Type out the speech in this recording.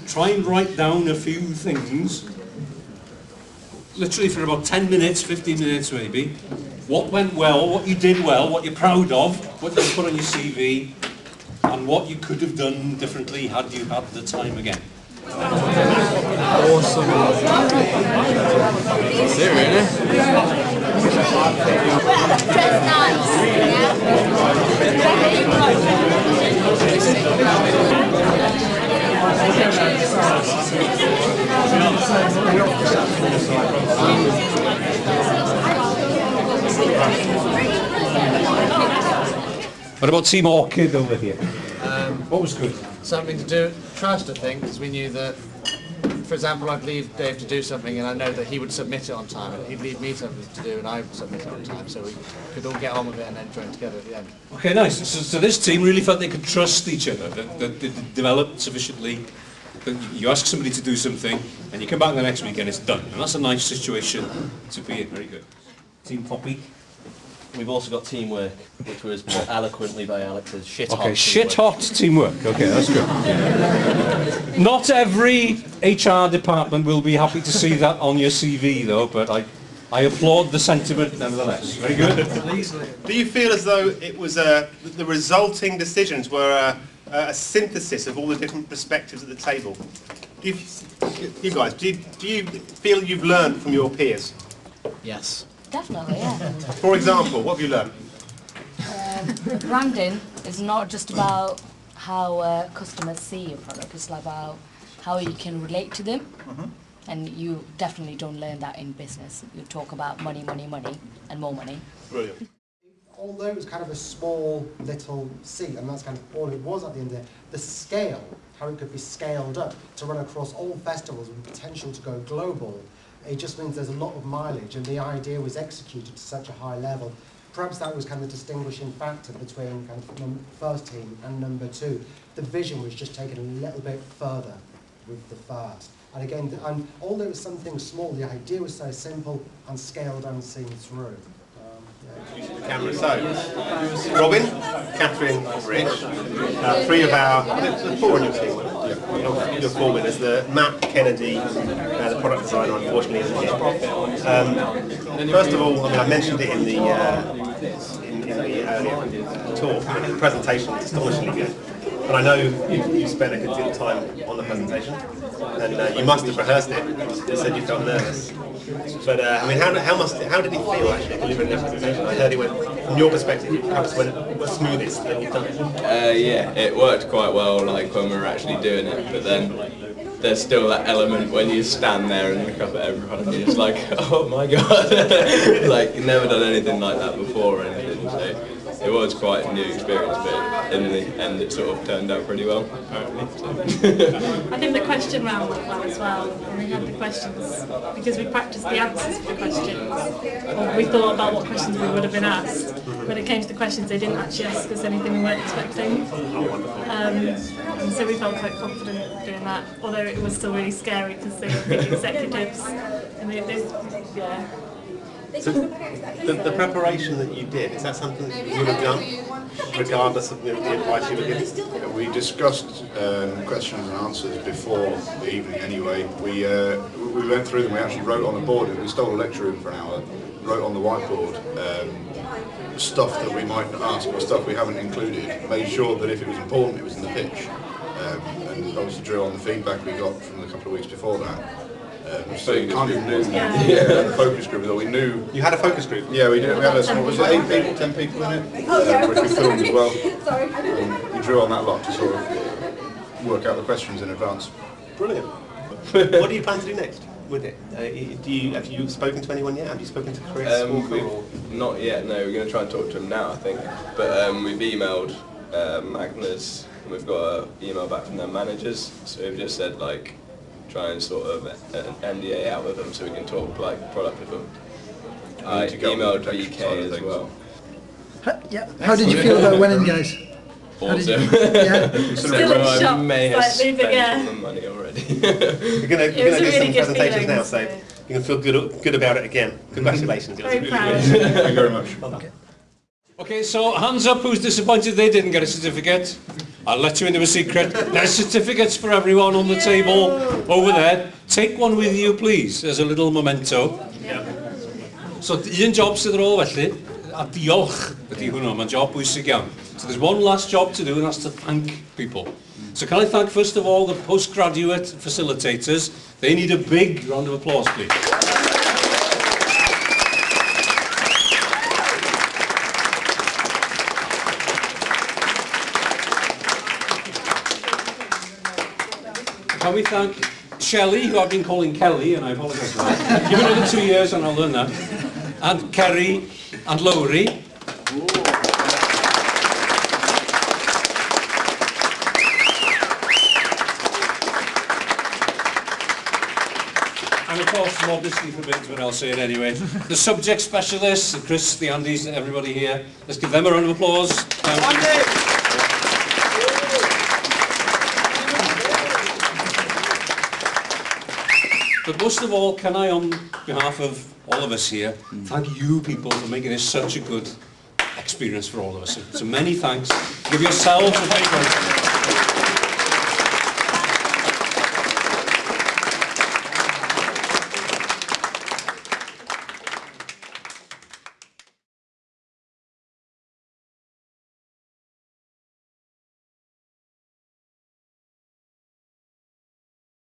try and write down a few things, literally for about 10 minutes, 15 minutes maybe. What went well, what you did well, what you're proud of, what you put on your CV, and what you could have done differently had you had the time again. Awesome. That's it, really. Dress nice, What about Team Orchid over here? What was good? Something to do with trust, I think, because we knew that, for example, I'd leave Dave to do something and I know that he would submit it on time, and he'd leave me something to do and I would submit it on time, so we could all get on with it and then join together at the end. Okay, nice. So this team really felt they could trust each other, that they developed sufficiently, that you ask somebody to do something and you come back the next week and it's done. And that's a nice situation to be in. Very good. Team Poppy. We've also got teamwork, which was put eloquently by Alex as shit-hot. Okay, shit-hot teamwork. Okay, that's good. Not every HR department will be happy to see that on your CV, though, but I applaud the sentiment nevertheless. Very good. Do you feel as though it was the resulting decisions were a synthesis of all the different perspectives at the table? Do you guys, do you feel you've learned from your peers? Yes. Definitely, yeah. For example, what have you learned? Branding is not just about how customers see your product, it's about how you can relate to them. And you definitely don't learn that in business. You talk about money, money, money, and more money. Brilliant. Although it was kind of a small little seat, and that's kind of all it was at the end of the scale, how it could be scaled up to run across all festivals with potential to go global, it just means there's a lot of mileage, and the idea was executed to such a high level. Perhaps that was kind of the distinguishing factor between kind of first team and number two. The vision was just taken a little bit further with the first. And again, and although it was something small, the idea was so simple and scaled and seen through. The camera. So, Robin, Catherine, Rich, three of our, the four in your team, your four winners, Matt Kennedy, the product designer, unfortunately isn't here. First of all, I mean, I mentioned it in the earlier talk, but the presentation was astonishingly good. And I know you spent a good deal of time on the presentation, and you must have rehearsed it. You said you felt nervous. But I mean, how did it feel actually delivering this presentation? I heard it went, from your perspective, perhaps went the smoothest that you've done. Yeah, it worked quite well, like when we were actually doing it. But then there's still that element when you stand there and look up at everyone and you're just like, oh my god, like you've never done anything like that before or anything. So it was quite a new experience, but in the end it sort of turned out pretty well, apparently. So. I think the question round went well as well, and we had the questions, because we practiced the answers for the questions, or we thought about what questions we would have been asked. When it came to the questions, they didn't actually ask us anything we weren't expecting, and so we felt quite confident doing that, although it was still really scary because they were big executives, and they yeah. So the preparation that you did, is that something that you would have done, regardless of the advice you were given? We discussed questions and answers before the evening anyway. We went through them, we actually wrote on the board, we stole a lecture room for an hour, wrote on the whiteboard stuff that we might ask or stuff we haven't included, made sure that if it was important it was in the pitch, and obviously drew on the feedback we got from a couple of weeks before that. So you can't even do a focus group, though we knew... You had a focus group? Yeah, we did. We had a small, was it 8 people, 10 people in it? Which we filmed as well. We drew on that lot to sort of work out the questions in advance. Brilliant. What do you plan to do next with it? Have you spoken to anyone yet? Have you spoken to Chris Walker? Not yet, no. We're going to try and talk to him now, I think. But we've emailed Magnus, and we've got an email back from their managers. So we've just said, like, try and sort of an NDA out with them so we can talk like product with them. I emailed VK as well. How did you feel about winning, guys? Awesome. Still in shock, may have slightly, but yeah. spent the money already. You're going to do some presentations now, so you can feel good about it again. Congratulations. Very proud. Thank you very much. Okay, so hands up who's disappointed they didn't get a certificate. I'll let you into a secret. There's certificates for everyone on the table over there. Take one with you, please, as a little memento. So, un job sydd ar ôl felly, a diolch ydy hwnnw, mae'n job bwysig iawn. So there's one last job to do, and that's to thank people. So can I thank, first of all, the postgraduate facilitators. They need a big round of applause, please. Can we thank Shelley, who I've been calling Kelly, and I apologise for that. Give it another 2 years and I'll learn that. And Kerry and Lowry. And of course, modestly forbids, but I'll say it anyway. The subject specialists, Chris, the Andys, everybody here. Let's give them a round of applause. But most of all, can I, on behalf of all of us here, thank you people for making this such a good experience for all of us. So many thanks. Give yourselves a big round.